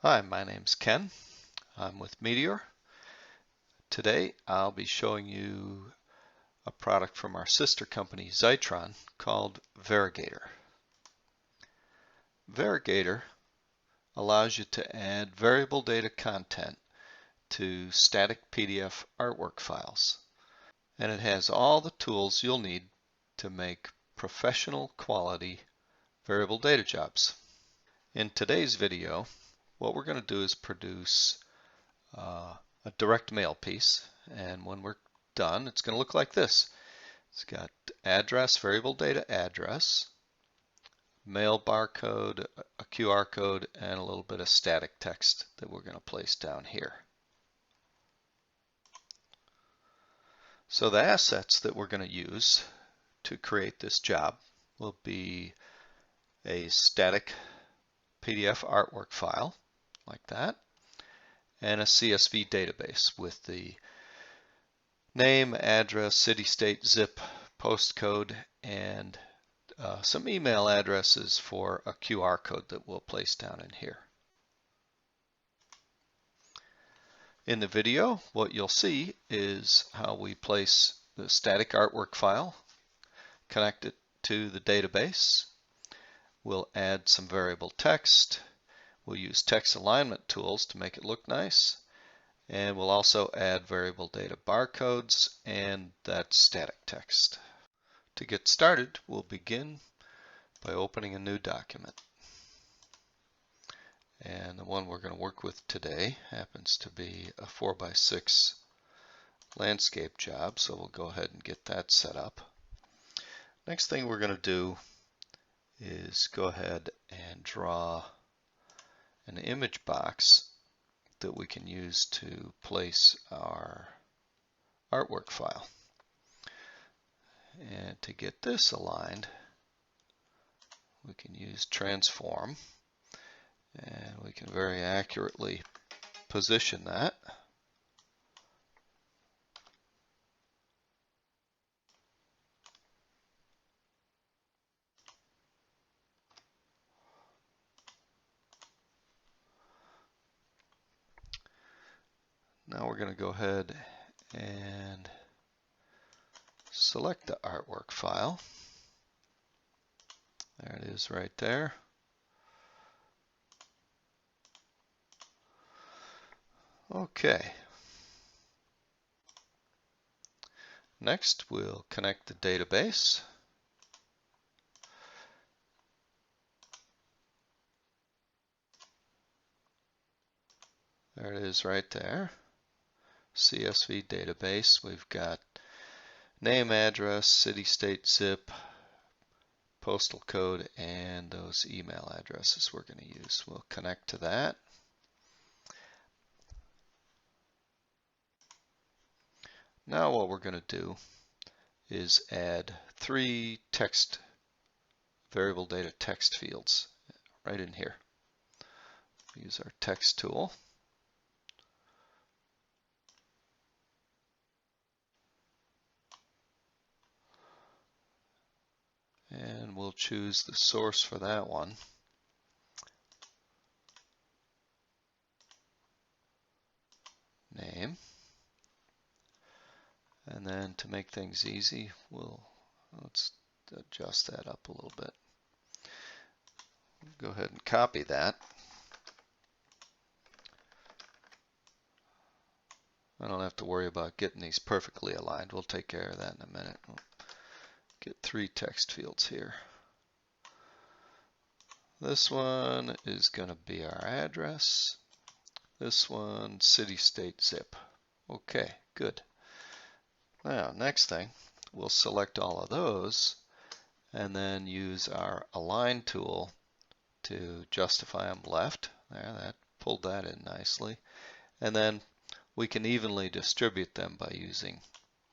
Hi, my name's Ken. I'm with Meteor. Today I'll be showing you a product from our sister company Xitron called Variegator. Variegator allows you to add variable data content to static PDF artwork files, and it has all the tools you'll need to make professional quality variable data jobs. In today's video, what we're going to do is produce a direct mail piece, and when we're done, it's going to look like this. It's got address, variable data address, mail barcode, a QR code, and a little bit of static text that we're going to place down here. So the assets that we're going to use to create this job will be a static PDF artwork file like that, and a CSV database with the name, address, city, state, zip, postcode, and some email addresses for a QR code that we'll place down in here. In the video, what you'll see is how we place the static artwork file, connect it to the database. We'll add some variable text. We'll use text alignment tools to make it look nice. And we'll also add variable data barcodes and that static text. To get started, we'll begin by opening a new document. And the one we're going to work with today happens to be a 4x6 landscape job, so we'll go ahead and get that set up. Next thing we're going to do is go ahead and draw an image box that we can use to place our artwork file. And to get this aligned, we can use transform, and we can very accurately position that. Now we're going to go ahead and select the artwork file. There it is right there. Okay. Next, we'll connect the database. There it is right there. CSV database. We've got name, address, city, state, zip, postal code, and those email addresses we're going to use. We'll connect to that. Now what we're going to do is add 3 text variable data text fields right in here. Use our text tool. And we'll choose the source for that one. Name. And then to make things easy, let's adjust that up a little bit. Go ahead and copy that. I don't have to worry about getting these perfectly aligned. We'll take care of that in a minute. We'll get 3 text fields here. This one is going to be our address. This one, city, state, zip. Okay, good. Now, next thing, we'll select all of those and then use our align tool to justify them left. There, that pulled that in nicely. And then we can evenly distribute them by using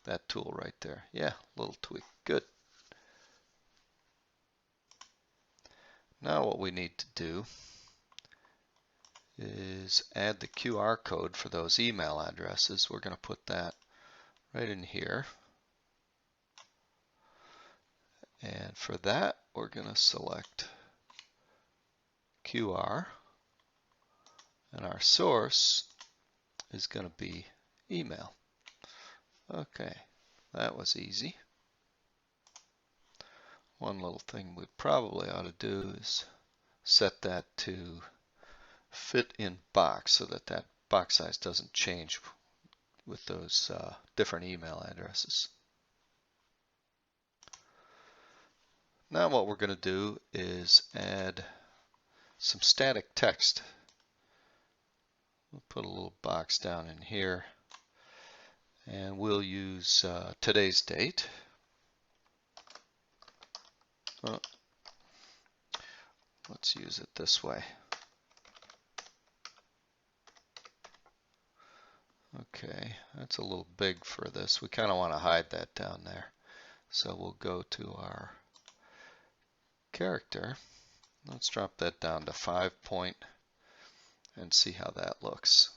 that tool right there. Yeah, little tweak. Good. Now what we need to do is add the QR code for those email addresses. We're going to put that right in here. And for that, we're going to select QR. And our source is going to be email. Okay, that was easy. One little thing we probably ought to do is set that to fit in box so that that box size doesn't change with those different email addresses. Now what we're going to do is add some static text. We'll put a little box down in here, and we'll use today's date. Let's use it this way. Okay, that's a little big for this. We kind of want to hide that down there. So we'll go to our character. Let's drop that down to 5 point and see how that looks.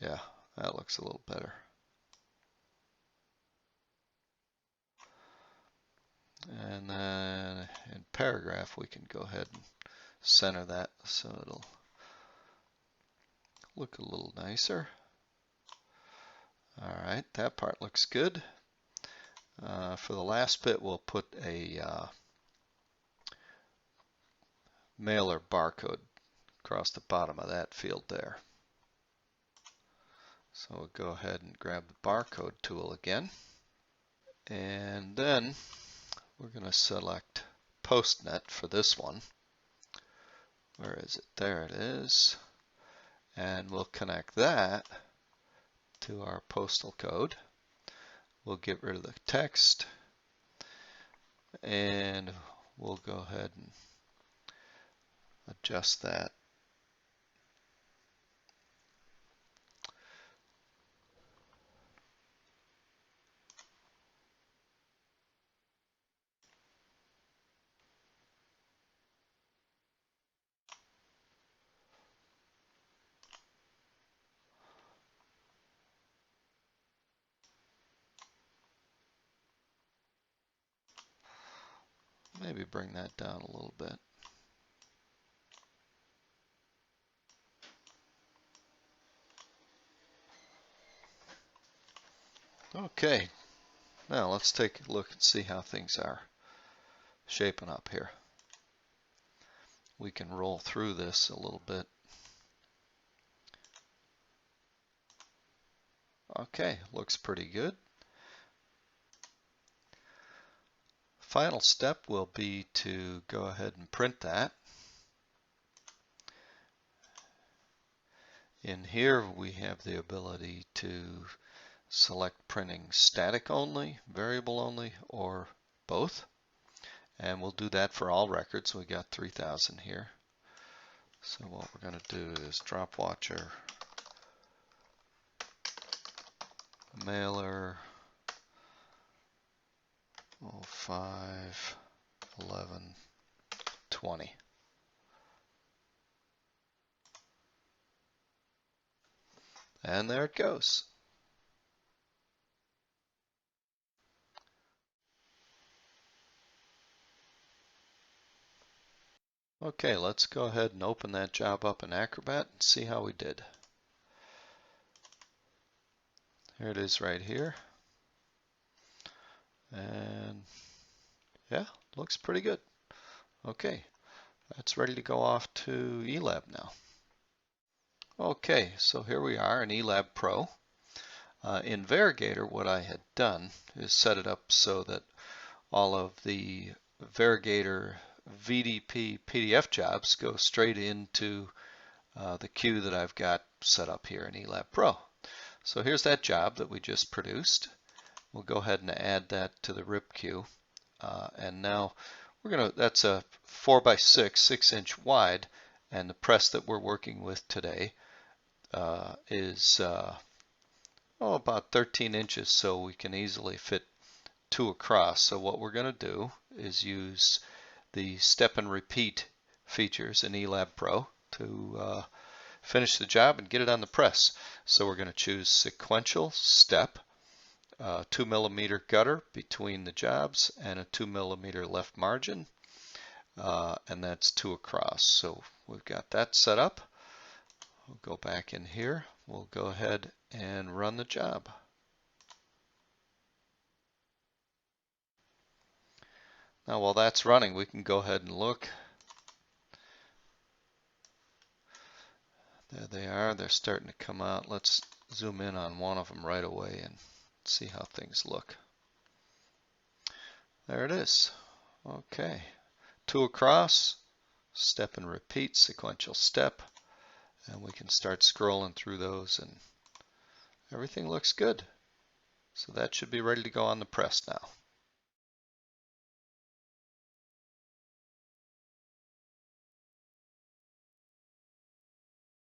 Yeah, that looks a little better. And then in paragraph, we can go ahead and center that so it'll look a little nicer. All right, that part looks good. For the last bit, we'll put a mailer barcode across the bottom of that field there. So we'll go ahead and grab the barcode tool again. And then we're going to select PostNet for this one. Where is it? There it is. And we'll connect that to our postal code. We'll get rid of the text, and we'll go ahead and adjust that. Maybe bring that down a little bit. Okay, now let's take a look and see how things are shaping up here. We can roll through this a little bit. Okay, looks pretty good. Final step will be to go ahead and print that. In here we have the ability to select printing static only, variable only, or both. And we'll do that for all records. We got 3,000 here. So what we're going to do is drop watcher, mailer, 05, 11, 20. And there it goes. Okay, let's go ahead and open that job up in Acrobat and see how we did. Here it is right here. And yeah, looks pretty good. Okay, that's ready to go off to eLab now. Okay, so here we are in eLab Pro. In Variegator, what I had done is set it up so that all of the Variegator VDP PDF jobs go straight into the queue that I've got set up here in eLab Pro. So here's that job that we just produced. We'll go ahead and add that to the RIP queue. And now that's a 4x6, 6-inch wide, and the press that we're working with today is about 13 inches, so we can easily fit 2 across. So what we're going to do is use the step and repeat features in eLab Pro to finish the job and get it on the press. So we're going to choose sequential step, 2mm gutter between the jobs, and a 2mm left margin. and that's 2 across. So we've got that set up. We'll go back in here. We'll go ahead and run the job. Now while that's running, we can go ahead and look. There they are. They're starting to come out. Let's zoom in on one of them right away and see how things look. There it is. Okay. 2 across, step and repeat, sequential step. And we can start scrolling through those and everything looks good. So that should be ready to go on the press now.